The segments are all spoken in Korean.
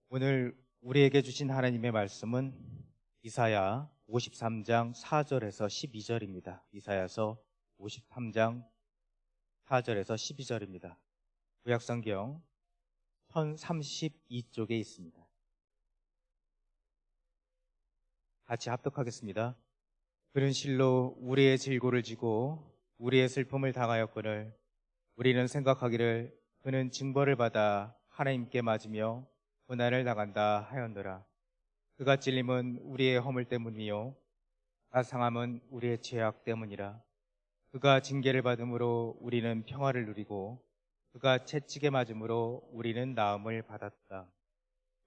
오늘 우리에게 주신 하나님의 말씀은 이사야 53장 4절에서 12절입니다. 이사야서 53장 4절에서 12절입니다. 구약성경 1032쪽에 있습니다. 같이 합독하겠습니다. 그는 실로 우리의 질고를 지고 우리의 슬픔을 당하였거늘 우리는 생각하기를 그는 징벌을 받아 하나님께 맞으며 고난을 당한다 하였노라. 그가 찔림은 우리의 허물 때문이요 가상함은 우리의 죄악 때문이라. 그가 징계를 받음으로 우리는 평화를 누리고 그가 채찍에 맞음으로 우리는 나음을 받았다.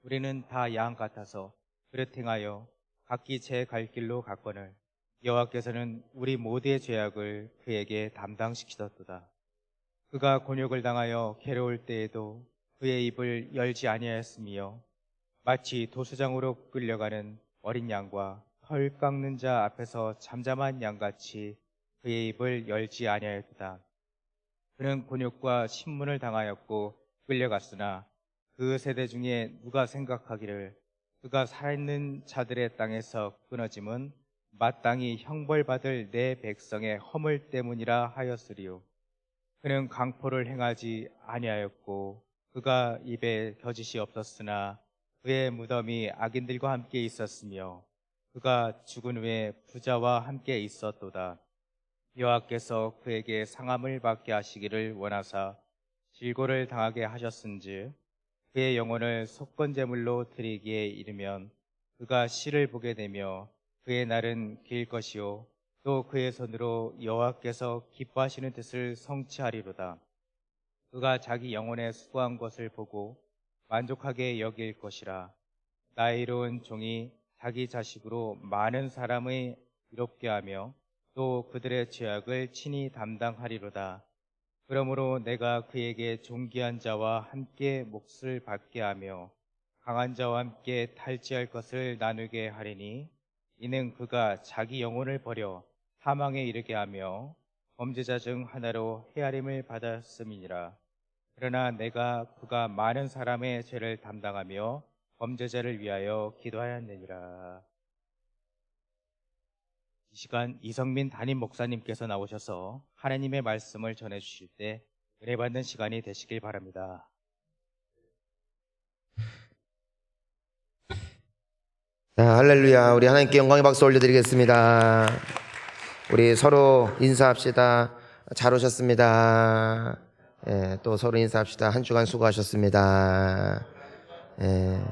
우리는 다 양 같아서 그릇 행하여 각기 제 갈 길로 갔거늘 여호와께서는 우리 모두의 죄악을 그에게 담당시키셨도다. 그가 곤욕을 당하여 괴로울 때에도 그의 입을 열지 아니하였으며 마치 도수장으로 끌려가는 어린 양과 털 깎는 자 앞에서 잠잠한 양같이 그의 입을 열지 아니하였다. 그는 곤욕과 신문을 당하였고 끌려갔으나 그 세대 중에 누가 생각하기를 그가 살아있는 자들의 땅에서 끊어짐은 마땅히 형벌받을 내 백성의 허물 때문이라 하였으리요. 그는 강포를 행하지 아니하였고 그가 입에 겨짓이 없었으나 그의 무덤이 악인들과 함께 있었으며 그가 죽은 후에 부자와 함께 있었도다. 여호와께서 그에게 상함을 받게 하시기를 원하사 질고를 당하게 하셨은즉 그의 영혼을 속건제물로 드리기에 이르면 그가 시를 보게 되며 그의 날은 길 것이요 또 그의 손으로 여호와께서 기뻐하시는 뜻을 성취하리로다. 그가 자기 영혼에 수고한 것을 보고 만족하게 여길 것이라. 나의 이로운 종이 자기 자식으로 많은 사람의 이롭게 하며 또 그들의 죄악을 친히 담당하리로다. 그러므로 내가 그에게 존귀한 자와 함께 몫을 받게 하며 강한 자와 함께 탈취할 것을 나누게 하리니 이는 그가 자기 영혼을 버려 사망에 이르게 하며 범죄자 중 하나로 헤아림을 받았음이니라. 그러나 내가 그가 많은 사람의 죄를 담당하며 범죄자를 위하여 기도하였느니라. 이 시간 이성민 담임 목사님께서 나오셔서 하나님의 말씀을 전해주실 때 은혜 받는 시간이 되시길 바랍니다. 자, 할렐루야. 우리 하나님께 영광의 박수 올려드리겠습니다. 우리 서로 인사합시다. 잘 오셨습니다. 예, 또 서로 인사합시다. 한 주간 수고하셨습니다. 예.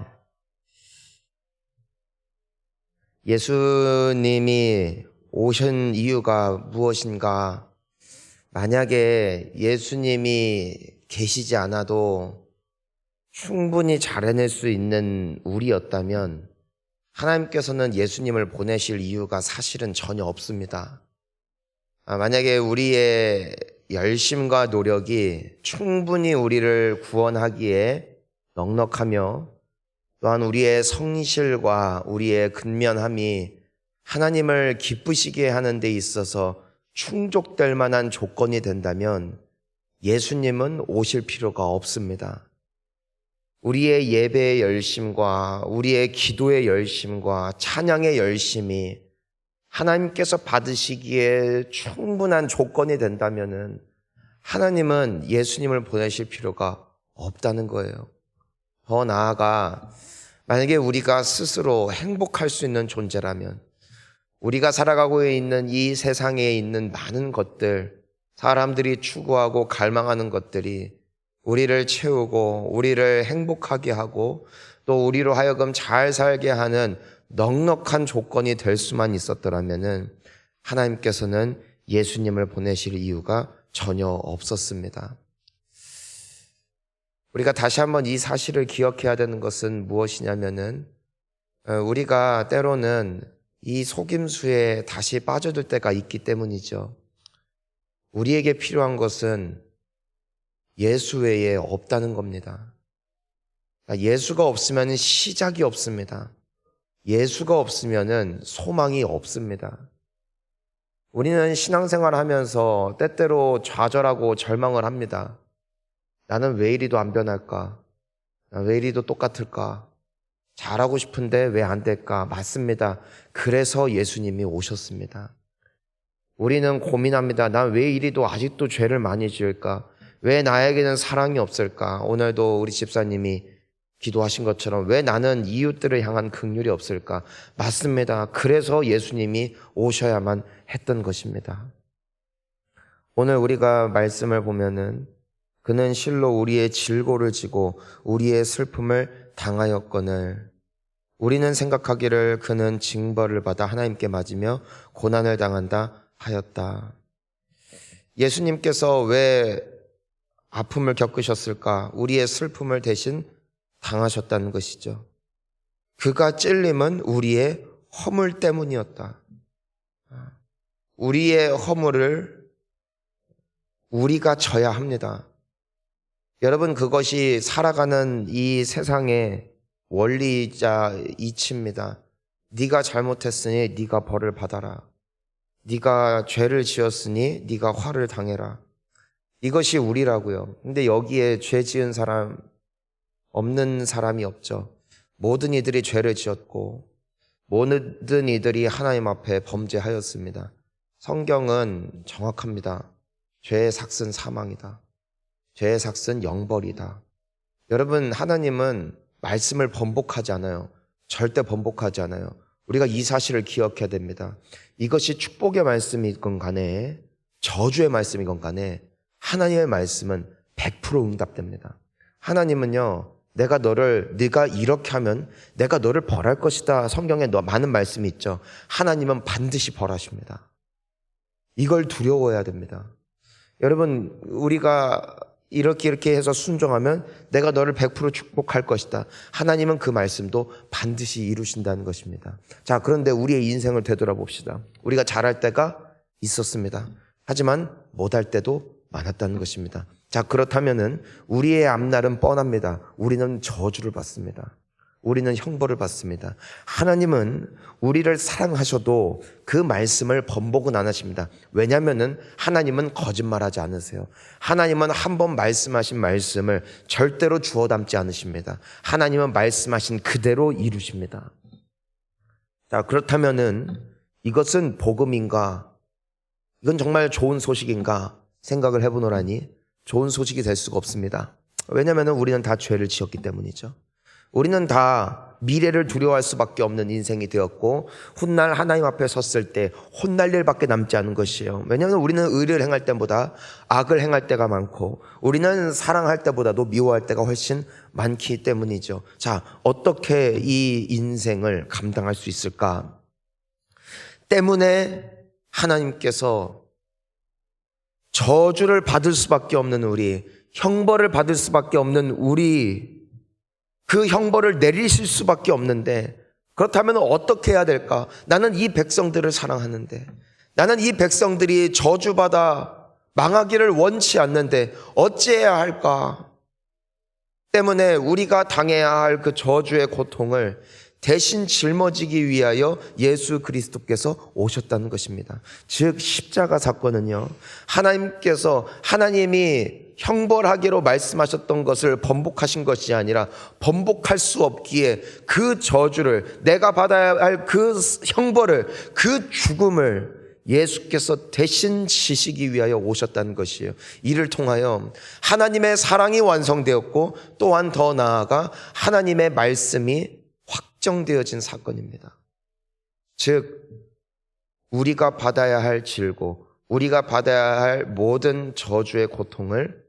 예수님이 오신 이유가 무엇인가? 만약에 예수님이 계시지 않아도 충분히 잘 해낼 수 있는 우리였다면 하나님께서는 예수님을 보내실 이유가 사실은 전혀 없습니다. 만약에 우리의 열심과 노력이 충분히 우리를 구원하기에 넉넉하며 또한 우리의 성실과 우리의 근면함이 하나님을 기쁘시게 하는 데 있어서 충족될 만한 조건이 된다면 예수님은 오실 필요가 없습니다. 우리의 예배의 열심과 우리의 기도의 열심과 찬양의 열심이 하나님께서 받으시기에 충분한 조건이 된다면 하나님은 예수님을 보내실 필요가 없다는 거예요. 더 나아가 만약에 우리가 스스로 행복할 수 있는 존재라면 우리가 살아가고 있는 이 세상에 있는 많은 것들, 사람들이 추구하고 갈망하는 것들이 우리를 채우고 우리를 행복하게 하고 또 우리로 하여금 잘 살게 하는 넉넉한 조건이 될 수만 있었더라면 하나님께서는 예수님을 보내실 이유가 전혀 없었습니다. 우리가 다시 한번 이 사실을 기억해야 되는 것은 무엇이냐면은 우리가 때로는 이 속임수에 다시 빠져들 때가 있기 때문이죠. 우리에게 필요한 것은 예수 외에 없다는 겁니다. 예수가 없으면 시작이 없습니다. 예수가 없으면 소망이 없습니다. 우리는 신앙생활을 하면서 때때로 좌절하고 절망을 합니다. 나는 왜 이리도 안 변할까? 왜 이리도 똑같을까? 잘하고 싶은데 왜 안 될까? 맞습니다. 그래서 예수님이 오셨습니다. 우리는 고민합니다. 난 왜 이리도 아직도 죄를 많이 지을까? 왜 나에게는 사랑이 없을까? 오늘도 우리 집사님이 기도하신 것처럼 왜 나는 이웃들을 향한 긍휼이 없을까? 맞습니다. 그래서 예수님이 오셔야만 했던 것입니다. 오늘 우리가 말씀을 보면은 그는 실로 우리의 질고를 지고 우리의 슬픔을 당하였거늘 우리는 생각하기를 그는 징벌을 받아 하나님께 맞으며 고난을 당한다 하였다. 예수님께서 왜 아픔을 겪으셨을까? 우리의 슬픔을 대신 당하셨다는 것이죠. 그가 찔림은 우리의 허물 때문이었다. 우리의 허물을 우리가 져야 합니다. 여러분, 그것이 살아가는 이 세상의 원리이자 이치입니다. 네가 잘못했으니 네가 벌을 받아라. 네가 죄를 지었으니 네가 화를 당해라. 이것이 우리라고요. 근데 여기에 죄 지은 사람 없는 사람이 없죠. 모든 이들이 죄를 지었고 모든 이들이 하나님 앞에 범죄하였습니다. 성경은 정확합니다. 죄의 삭은 사망이다. 죄의 삭은 영벌이다. 여러분, 하나님은 말씀을 번복하지 않아요. 절대 번복하지 않아요. 우리가 이 사실을 기억해야 됩니다. 이것이 축복의 말씀이건 간에 저주의 말씀이건 간에 하나님의 말씀은 100% 응답됩니다. 하나님은요, 네가 이렇게 하면 내가 너를 벌할 것이다. 성경에 많은 말씀이 있죠. 하나님은 반드시 벌하십니다. 이걸 두려워해야 됩니다. 여러분, 우리가 이렇게 해서 순종하면 내가 너를 100% 축복할 것이다. 하나님은 그 말씀도 반드시 이루신다는 것입니다. 자, 그런데 우리의 인생을 되돌아봅시다. 우리가 잘할 때가 있었습니다. 하지만 못할 때도 많았다는 것입니다. 자, 그렇다면은 우리의 앞날은 뻔합니다. 우리는 저주를 받습니다. 우리는 형벌을 받습니다. 하나님은 우리를 사랑하셔도 그 말씀을 번복은 안 하십니다. 왜냐하면은 하나님은 거짓말하지 않으세요. 하나님은 한 번 말씀하신 말씀을 절대로 주워 담지 않으십니다. 하나님은 말씀하신 그대로 이루십니다. 자, 그렇다면은 이것은 복음인가? 이건 정말 좋은 소식인가? 생각을 해보노라니 좋은 소식이 될 수가 없습니다. 왜냐하면 우리는 다 죄를 지었기 때문이죠. 우리는 다 미래를 두려워할 수밖에 없는 인생이 되었고 훗날 하나님 앞에 섰을 때 혼날 일밖에 남지 않은 것이에요. 왜냐하면 우리는 의를 행할 때보다 악을 행할 때가 많고 우리는 사랑할 때보다도 미워할 때가 훨씬 많기 때문이죠. 자, 어떻게 이 인생을 감당할 수 있을까? 때문에 하나님께서 저주를 받을 수밖에 없는 우리, 형벌을 받을 수밖에 없는 우리, 그 형벌을 내리실 수밖에 없는데 그렇다면 어떻게 해야 될까? 나는 이 백성들을 사랑하는데 나는 이 백성들이 저주받아 망하기를 원치 않는데 어찌해야 할까? 때문에 우리가 당해야 할 그 저주의 고통을 대신 짊어지기 위하여 예수 그리스도께서 오셨다는 것입니다. 즉 십자가 사건은요, 하나님이 형벌하기로 말씀하셨던 것을 번복하신 것이 아니라 번복할 수 없기에 그 저주를, 내가 받아야 할 그 형벌을, 그 죽음을 예수께서 대신 지시기 위하여 오셨다는 것이에요. 이를 통하여 하나님의 사랑이 완성되었고 또한 더 나아가 하나님의 말씀이 확정되어진 사건입니다. 즉 우리가 받아야 할 질고 우리가 받아야 할 모든 저주의 고통을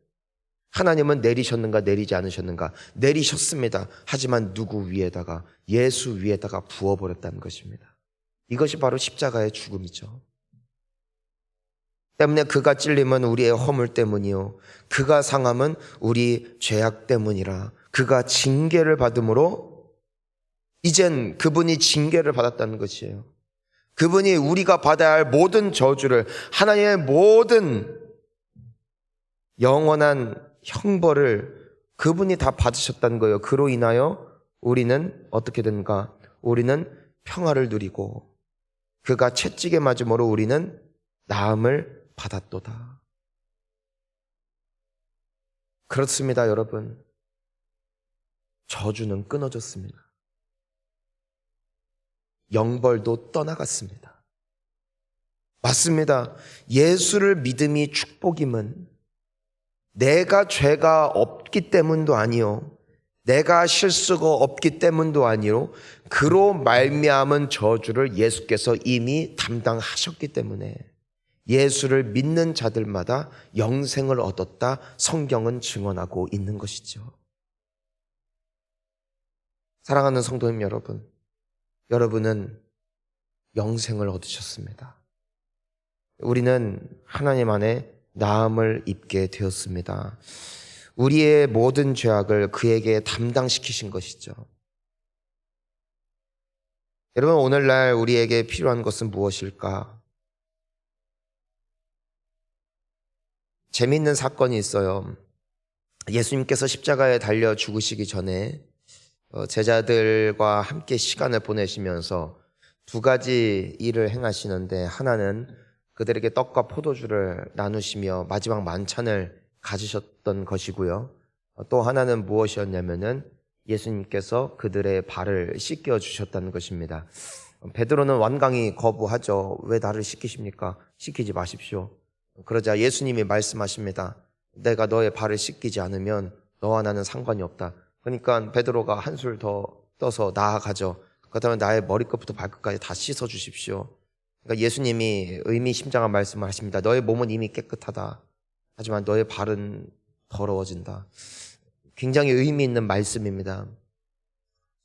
하나님은 내리셨는가 내리지 않으셨는가? 내리셨습니다. 하지만 누구 위에다가? 예수 위에다가 부어버렸다는 것입니다. 이것이 바로 십자가의 죽음이죠. 때문에 그가 찔림은 우리의 허물 때문이요 그가 상함은 우리 죄악 때문이라. 그가 징계를 받음으로 이젠 그분이 징계를 받았다는 것이에요. 그분이 우리가 받아야 할 모든 저주를, 하나님의 모든 영원한 형벌을 그분이 다 받으셨다는 거예요. 그로 인하여 우리는 어떻게 된가? 우리는 평화를 누리고 그가 채찍에 맞음으로 우리는 나음을 받았도다. 그렇습니다, 여러분. 저주는 끊어졌습니다. 영벌도 떠나갔습니다. 맞습니다. 예수를 믿음이 축복임은 내가 죄가 없기 때문도 아니요, 내가 실수가 없기 때문도 아니요, 그로 말미암은 저주를 예수께서 이미 담당하셨기 때문에 예수를 믿는 자들마다 영생을 얻었다, 성경은 증언하고 있는 것이죠. 사랑하는 성도님 여러분, 여러분은 영생을 얻으셨습니다. 우리는 하나님 안에 나음을 입게 되었습니다. 우리의 모든 죄악을 그에게 담당시키신 것이죠. 여러분, 오늘날 우리에게 필요한 것은 무엇일까? 재미있는 사건이 있어요. 예수님께서 십자가에 달려 죽으시기 전에 제자들과 함께 시간을 보내시면서 두 가지 일을 행하시는데, 하나는 그들에게 떡과 포도주를 나누시며 마지막 만찬을 가지셨던 것이고요. 또 하나는 무엇이었냐면은 예수님께서 그들의 발을 씻겨 주셨다는 것입니다. 베드로는 완강히 거부하죠. 왜 나를 씻기십니까? 씻기지 마십시오. 그러자 예수님이 말씀하십니다. 내가 너의 발을 씻기지 않으면 너와 나는 상관이 없다. 그러니까 베드로가 한술 더 떠서 나아가죠. 그렇다면 나의 머리끝부터 발끝까지 다 씻어 주십시오. 그러니까 예수님이 의미심장한 말씀을 하십니다. 너의 몸은 이미 깨끗하다. 하지만 너의 발은 더러워진다. 굉장히 의미 있는 말씀입니다.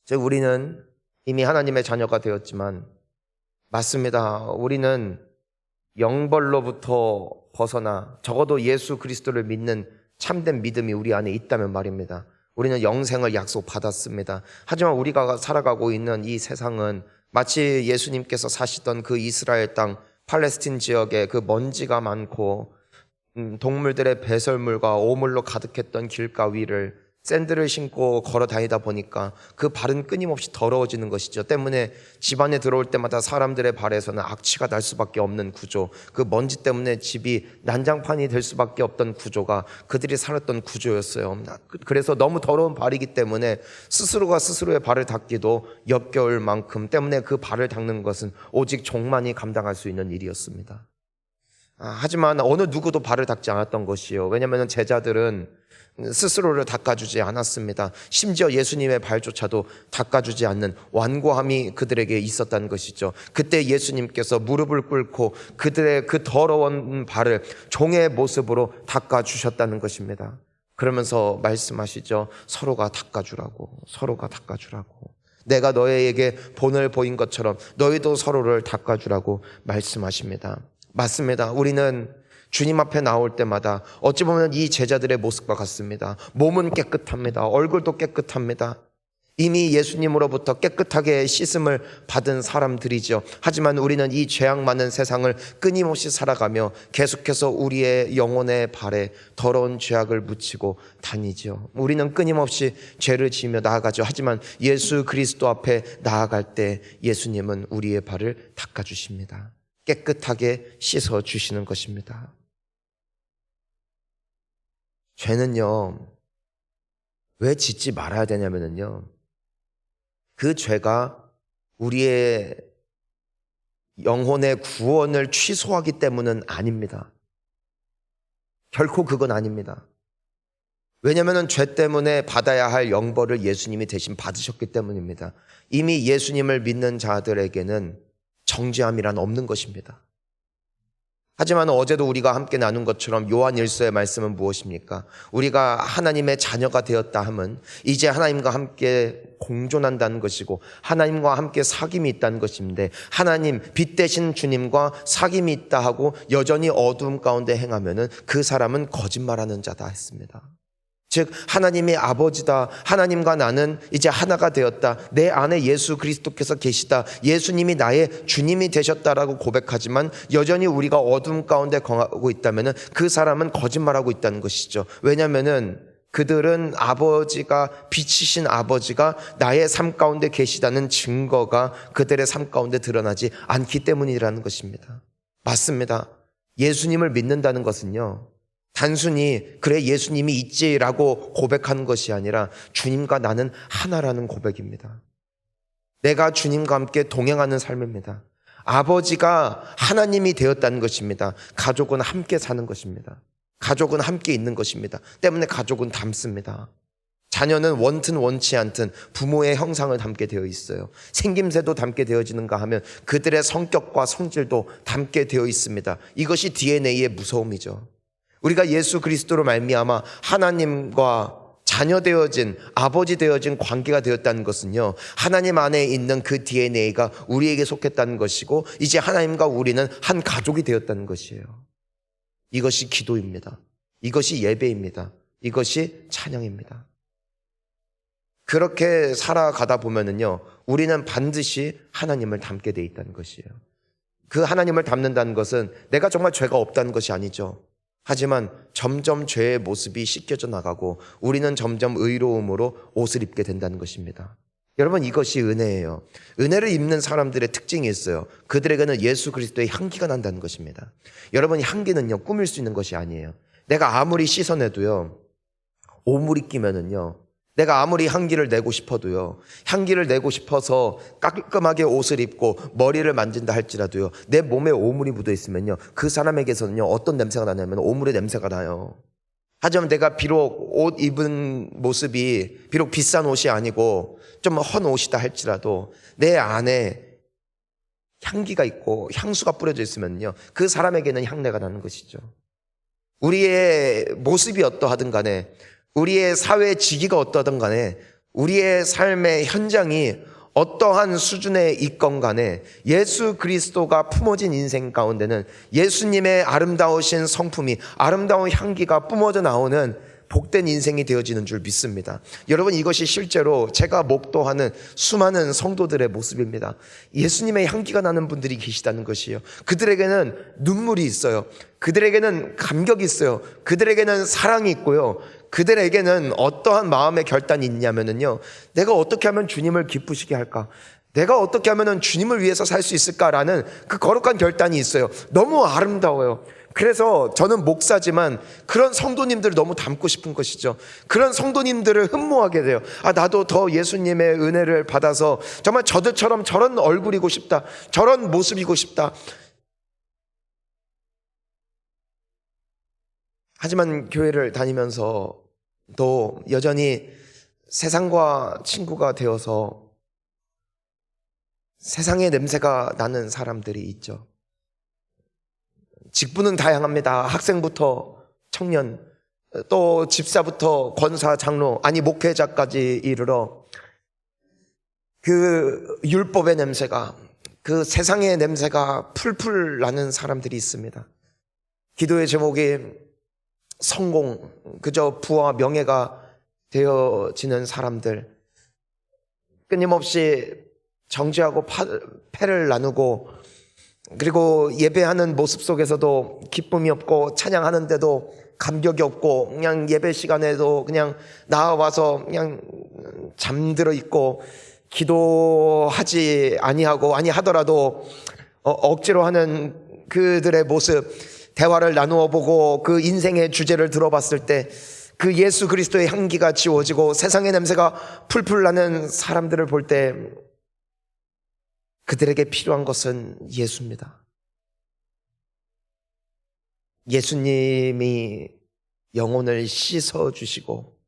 즉, 우리는 이미 하나님의 자녀가 되었지만, 맞습니다. 우리는 영벌로부터 벗어나 적어도 예수 그리스도를 믿는 참된 믿음이 우리 안에 있다면 말입니다. 우리는 영생을 약속받았습니다. 하지만 우리가 살아가고 있는 이 세상은 마치 예수님께서 사시던 그 이스라엘 땅 팔레스틴 지역에 그 먼지가 많고 동물들의 배설물과 오물로 가득했던 길가 위를 샌들을 신고 걸어 다니다 보니까 그 발은 끊임없이 더러워지는 것이죠. 때문에 집안에 들어올 때마다 사람들의 발에서는 악취가 날 수밖에 없는 구조, 그 먼지 때문에 집이 난장판이 될 수밖에 없던 구조가 그들이 살았던 구조였어요. 그래서 너무 더러운 발이기 때문에 스스로가 스스로의 발을 닦기도 역겨울 만큼, 때문에 그 발을 닦는 것은 오직 종만이 감당할 수 있는 일이었습니다. 하지만 어느 누구도 발을 닦지 않았던 것이요. 왜냐하면 제자들은 스스로를 닦아주지 않았습니다. 심지어 예수님의 발조차도 닦아주지 않는 완고함이 그들에게 있었다는 것이죠. 그때 예수님께서 무릎을 꿇고 그들의 그 더러운 발을 종의 모습으로 닦아주셨다는 것입니다. 그러면서 말씀하시죠. 서로가 닦아주라고, 서로가 닦아주라고. 내가 너희에게 본을 보인 것처럼 너희도 서로를 닦아주라고 말씀하십니다. 맞습니다. 우리는 주님 앞에 나올 때마다 어찌 보면 이 제자들의 모습과 같습니다. 몸은 깨끗합니다. 얼굴도 깨끗합니다. 이미 예수님으로부터 깨끗하게 씻음을 받은 사람들이죠. 하지만 우리는 이 죄악 많은 세상을 끊임없이 살아가며 계속해서 우리의 영혼의 발에 더러운 죄악을 묻히고 다니죠. 우리는 끊임없이 죄를 지으며 나아가죠. 하지만 예수 그리스도 앞에 나아갈 때 예수님은 우리의 발을 닦아주십니다. 깨끗하게 씻어주시는 것입니다. 죄는요, 왜 짓지 말아야 되냐면요, 그 죄가 우리의 영혼의 구원을 취소하기 때문은 아닙니다. 결코 그건 아닙니다. 왜냐하면 죄 때문에 받아야 할 영벌을 예수님이 대신 받으셨기 때문입니다. 이미 예수님을 믿는 자들에게는 정죄함이란 없는 것입니다. 하지만 어제도 우리가 함께 나눈 것처럼 요한 1서의 말씀은 무엇입니까? 우리가 하나님의 자녀가 되었다 함은 이제 하나님과 함께 공존한다는 것이고 하나님과 함께 사귐이 있다는 것인데, 하나님 빛 대신 주님과 사귐이 있다 하고 여전히 어두움 가운데 행하면은 그 사람은 거짓말하는 자다 했습니다. 즉 하나님이 아버지다, 하나님과 나는 이제 하나가 되었다, 내 안에 예수 그리스도께서 계시다, 예수님이 나의 주님이 되셨다라고 고백하지만 여전히 우리가 어둠 가운데 거하고 있다면 그 사람은 거짓말하고 있다는 것이죠. 왜냐하면 그들은 아버지가, 빛이신 아버지가 나의 삶 가운데 계시다는 증거가 그들의 삶 가운데 드러나지 않기 때문이라는 것입니다. 맞습니다. 예수님을 믿는다는 것은요, 단순히 그래 예수님이 있지라고 고백하는 것이 아니라 주님과 나는 하나라는 고백입니다. 내가 주님과 함께 동행하는 삶입니다. 아버지가 하나님이 되었다는 것입니다. 가족은 함께 사는 것입니다. 가족은 함께 있는 것입니다. 때문에 가족은 닮습니다. 자녀는 원튼 원치 않든 부모의 형상을 닮게 되어 있어요. 생김새도 닮게 되어지는가 하면 그들의 성격과 성질도 닮게 되어 있습니다. 이것이 DNA의 무서움이죠. 우리가 예수 그리스도로 말미암아 하나님과 자녀 되어진, 아버지 되어진 관계가 되었다는 것은요, 하나님 안에 있는 그 DNA가 우리에게 속했다는 것이고 이제 하나님과 우리는 한 가족이 되었다는 것이에요. 이것이 기도입니다. 이것이 예배입니다. 이것이 찬양입니다. 그렇게 살아가다 보면은요, 우리는 반드시 하나님을 닮게 돼 있다는 것이에요. 그 하나님을 닮는다는 것은 내가 정말 죄가 없다는 것이 아니죠. 하지만 점점 죄의 모습이 씻겨져 나가고 우리는 점점 의로움으로 옷을 입게 된다는 것입니다. 여러분, 이것이 은혜예요. 은혜를 입는 사람들의 특징이 있어요. 그들에게는 예수 그리스도의 향기가 난다는 것입니다. 여러분, 향기는요, 꾸밀 수 있는 것이 아니에요. 내가 아무리 씻어내도요, 오물이 끼면은요, 내가 아무리 향기를 내고 싶어도요, 향기를 내고 싶어서 깔끔하게 옷을 입고 머리를 만진다 할지라도요, 내 몸에 오물이 묻어 있으면요, 그 사람에게서는요, 어떤 냄새가 나냐면 오물의 냄새가 나요. 하지만 내가 비록 옷 입은 모습이 비록 비싼 옷이 아니고 좀 헌 옷이다 할지라도 내 안에 향기가 있고 향수가 뿌려져 있으면요, 그 사람에게는 향내가 나는 것이죠. 우리의 모습이 어떠하든 간에, 우리의 사회 지기가 어떠하든 간에, 우리의 삶의 현장이 어떠한 수준에 있건 간에 예수 그리스도가 품어진 인생 가운데는 예수님의 아름다우신 성품이, 아름다운 향기가 뿜어져 나오는 복된 인생이 되어지는 줄 믿습니다. 여러분, 이것이 실제로 제가 목도하는 수많은 성도들의 모습입니다. 예수님의 향기가 나는 분들이 계시다는 것이에요. 그들에게는 눈물이 있어요. 그들에게는 감격이 있어요. 그들에게는 사랑이 있고요. 그들에게는 어떠한 마음의 결단이 있냐면요, 내가 어떻게 하면 주님을 기쁘시게 할까? 내가 어떻게 하면 주님을 위해서 살 수 있을까라는 그 거룩한 결단이 있어요. 너무 아름다워요. 그래서 저는 목사지만 그런 성도님들을 너무 닮고 싶은 것이죠. 그런 성도님들을 흠모하게 돼요. 나도 더 예수님의 은혜를 받아서 정말 저들처럼 저런 얼굴이고 싶다, 저런 모습이고 싶다. 하지만 교회를 다니면서 또 여전히 세상과 친구가 되어서 세상의 냄새가 나는 사람들이 있죠. 직분은 다양합니다. 학생부터 청년, 또 집사부터 권사, 장로, 아니 목회자까지 이르러 그 율법의 냄새가, 그 세상의 냄새가 풀풀 나는 사람들이 있습니다. 기도의 제목이 성공, 그저 부와 명예가 되어지는 사람들, 끊임없이 정죄하고 패를 나누고, 그리고 예배하는 모습 속에서도 기쁨이 없고 찬양하는데도 감격이 없고 그냥 예배 시간에도 그냥 나와서 그냥 잠들어 있고 기도하지 아니하고, 아니 하더라도 억지로 하는 그들의 모습, 대화를 나누어 보고 그 인생의 주제를 들어봤을 때 그 예수 그리스도의 향기가 지워지고 세상의 냄새가 풀풀 나는 사람들을 볼 때 그들에게 필요한 것은 예수입니다. 예수님이 영혼을 씻어주시고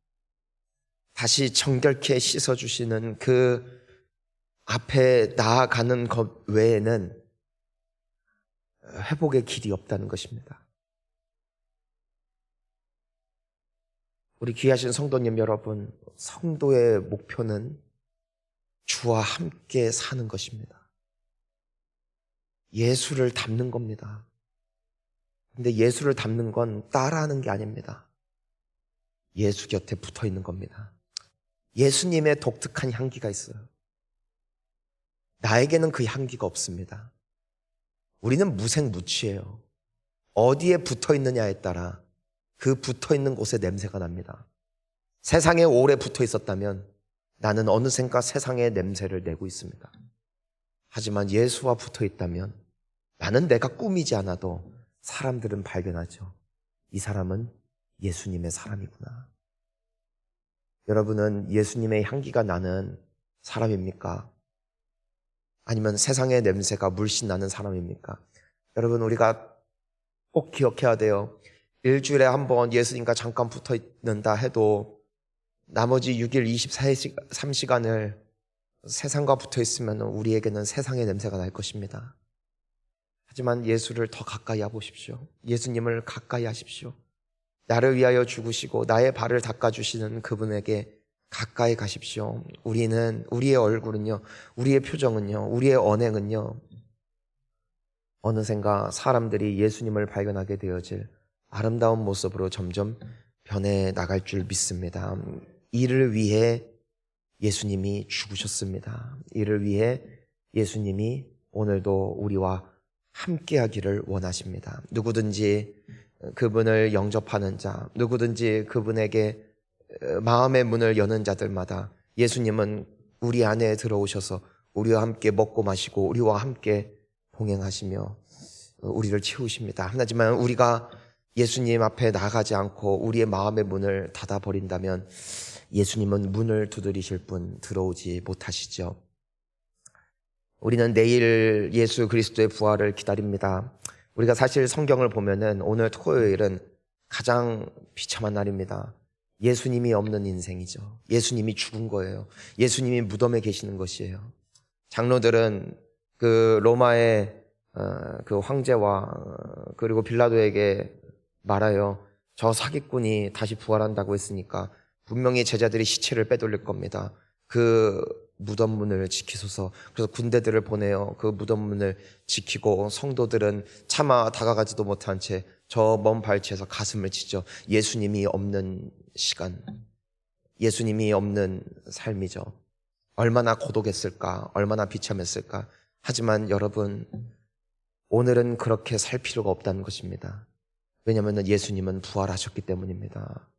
다시 정결케 씻어주시는 그 앞에 나아가는 것 외에는 회복의 길이 없다는 것입니다. 우리 귀하신 성도님 여러분, 성도의 목표는 주와 함께 사는 것입니다. 예수를 닮는 겁니다. 근데 예수를 닮는 건 따라하는 게 아닙니다. 예수 곁에 붙어 있는 겁니다. 예수님의 독특한 향기가 있어요. 나에게는 그 향기가 없습니다. 우리는 무색무취해요. 어디에 붙어 있느냐에 따라 그 붙어 있는 곳에 냄새가 납니다. 세상에 오래 붙어 있었다면 나는 어느샌가 세상의 냄새를 내고 있습니다. 하지만 예수와 붙어 있다면 나는 내가 꾸미지 않아도 사람들은 발견하죠. 이 사람은 예수님의 사람이구나. 여러분은 예수님의 향기가 나는 사람입니까? 아니면 세상의 냄새가 물씬 나는 사람입니까? 여러분, 우리가 꼭 기억해야 돼요. 일주일에 한 번 예수님과 잠깐 붙어 있는다 해도 나머지 6일 23시간을 세상과 붙어 있으면 우리에게는 세상의 냄새가 날 것입니다. 하지만 예수를 더 가까이 하보십시오. 예수님을 가까이 하십시오. 나를 위하여 죽으시고 나의 발을 닦아주시는 그분에게 가까이 가십시오. 우리의 얼굴은요, 우리의 표정은요, 우리의 언행은요, 어느샌가 사람들이 예수님을 발견하게 되어질 아름다운 모습으로 점점 변해 나갈 줄 믿습니다. 이를 위해 예수님이 죽으셨습니다. 이를 위해 예수님이 오늘도 우리와 함께 하기를 원하십니다. 누구든지 그분을 영접하는 자, 누구든지 그분에게 마음의 문을 여는 자들마다 예수님은 우리 안에 들어오셔서 우리와 함께 먹고 마시고 우리와 함께 동행하시며 우리를 채우십니다. 하지만 우리가 예수님 앞에 나가지 않고 우리의 마음의 문을 닫아버린다면 예수님은 문을 두드리실 뿐 들어오지 못하시죠. 우리는 내일 예수 그리스도의 부활을 기다립니다. 우리가 사실 성경을 보면은 오늘 토요일은 가장 비참한 날입니다. 예수님이 없는 인생이죠. 예수님이 죽은 거예요. 예수님이 무덤에 계시는 것이에요. 장로들은 그 로마의 그 황제와 그리고 빌라도에게 말하여 저 사기꾼이 다시 부활한다고 했으니까 분명히 제자들이 시체를 빼돌릴 겁니다. 그 무덤 문을 지키소서. 그래서 군대들을 보내어 그 무덤 문을 지키고 성도들은 차마 다가가지도 못한 채 저 먼 발치에서 가슴을 치죠. 예수님이 없는 시간, 예수님이 없는 삶이죠. 얼마나 고독했을까, 얼마나 비참했을까. 하지만 여러분, 오늘은 그렇게 살 필요가 없다는 것입니다. 왜냐하면 예수님은 부활하셨기 때문입니다.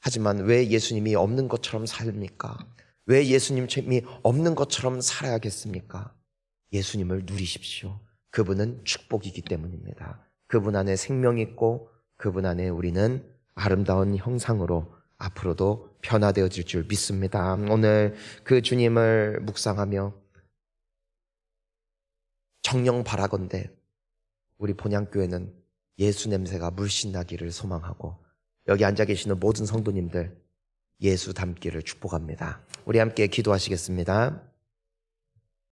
하지만 왜 예수님이 없는 것처럼 삽니까? 왜 예수님이 없는 것처럼 살아야겠습니까? 예수님을 누리십시오. 그분은 축복이기 때문입니다. 그분 안에 생명이 있고 그분 안에 우리는 아름다운 형상으로 앞으로도 변화되어질 줄 믿습니다. 오늘 그 주님을 묵상하며 정령 바라건대 우리 본향교회는 예수 냄새가 물씬 나기를 소망하고 여기 앉아 계시는 모든 성도님들 예수 닮기를 축복합니다. 우리 함께 기도하시겠습니다.